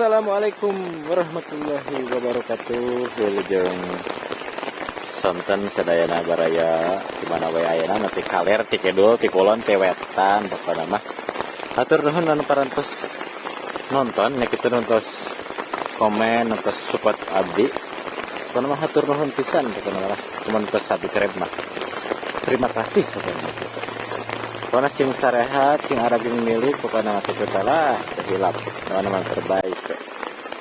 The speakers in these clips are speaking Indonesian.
Assalamualaikum warahmatullahi wabarakatuh. Wilujeng sonten sadayana baraya dimana we ayeuna nanti kaler ti kedul ti kulon ti wetan pokona mah. Hatur nuhun anu parantos nonton nek kitu nontos komen nontos support abdi. Pokona mah hatur nuhun pisan pokona mah. Cuman nontos subscribe mah. Terima kasih pokona. Pokona sing sarehat, sing araging milu, pokona mah kitu tala hilap. Teman-teman terbaik.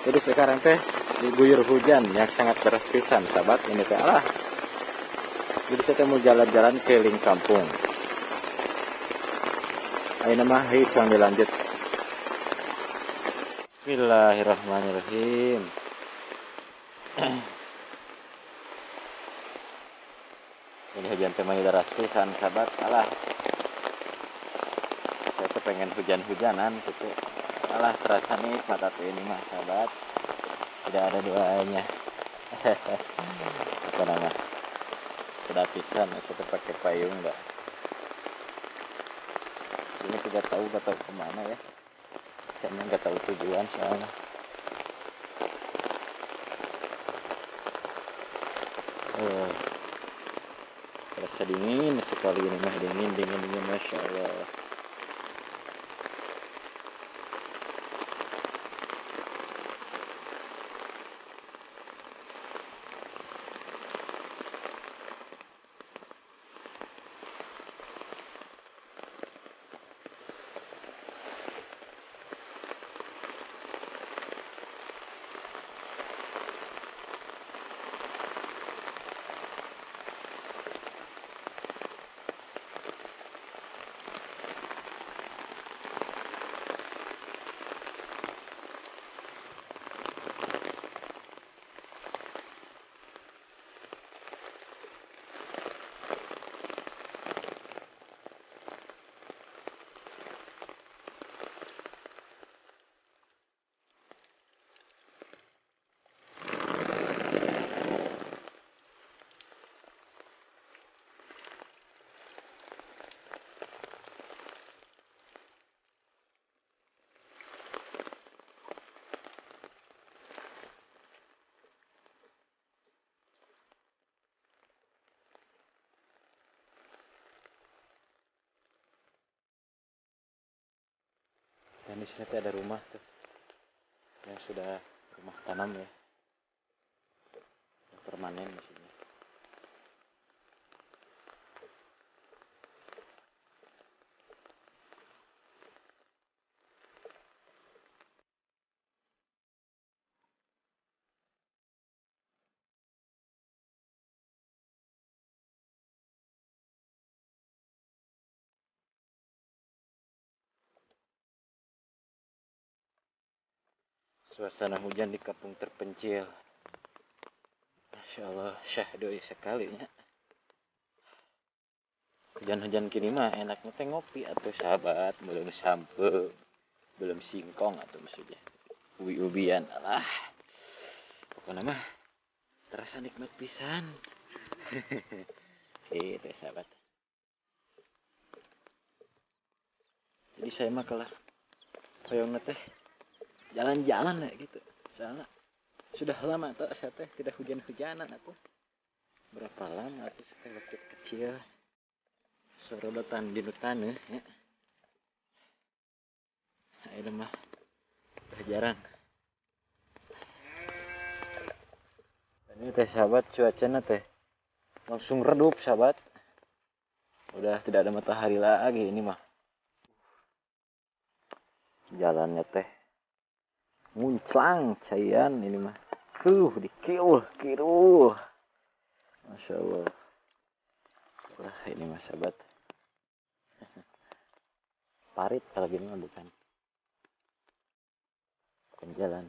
Jadi sekarang teh diguyur hujan yang sangat deras pisan, sahabat. Ini teh alah. Jadi saya mau jalan-jalan keliling kampung. Ayo nama yang dilanjut. Bismillahirrahmanirrahim. Ini hujan temani deras pisan, sahabat. Alah. Saya tuh pengen hujan-hujanan gitu. Alah terasa nikmat atuh ini mah, sahabat. Tidak ada doanya. Apa nama? Sudah pisan, saya pakai payung enggak. Ini tidak tahu kemana ya. Saya nggak tahu tujuan soalnya. Terasa dingin sekali ini mah, dingin, masya Allah. Dan di sini ada rumah tuh yang sudah rumah tanam ya, permanen di sini. Suasana hujan di kampung terpencil. Masya Allah, syahdu sekalinya. Hujan-hujan kini mah enaknya teh ngopi atau sahabat, belum sampo, belum singkong atau maksudnya ubi-ubian. Alah, pokoknya mah terasa nikmat pisan. Gitu sahabat. Jadi saya mah kalah hoyong teh jalan-jalan ya gitu. Soalnya sudah lama tuh saya teh tidak hujan-hujanan atuh. Berapa lama atuh saya waktu kecil. Sorodotan di taneuh ya. Ayeuna mah jarang. Dan ini teh sahabat, cuacanya teh langsung redup sahabat. Udah tidak ada matahari lagi ini mah. Jalannya teh munclang cayan ini mah. Dikiul. Masya Allah. Wah ini mah sahabat. Parit kalau gini mah bukan jalan.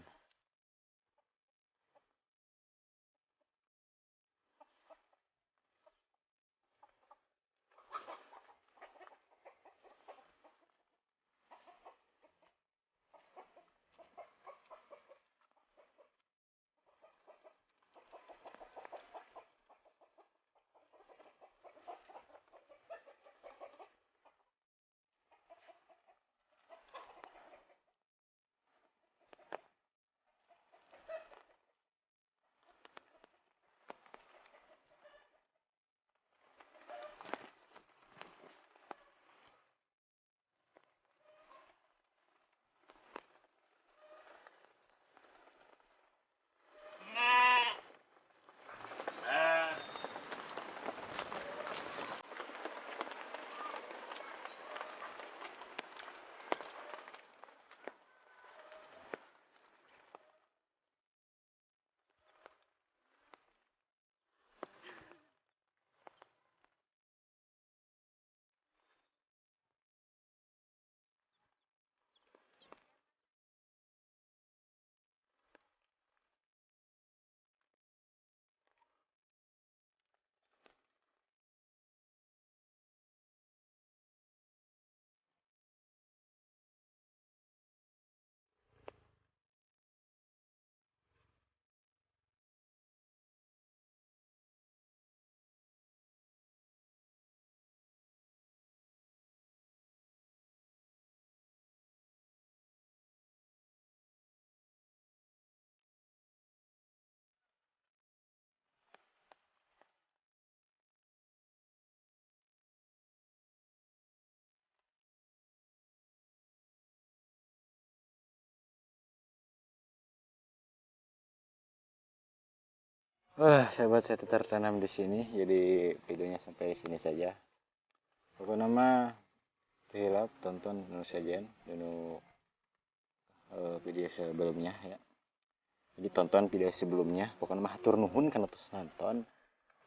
Sahabat saya tertanam di sini. Jadi videonya sampai di sini saja. Pokoknya mah hilap tonton dulu saja dulu video sebelumnya ya. Jadi tonton video sebelumnya. Pokoknya mah hatur nuhun karena terus nonton.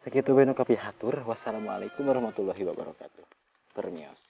Sekitu beno kapi hatur. Wassalamualaikum warahmatullahi wabarakatuh. Permios.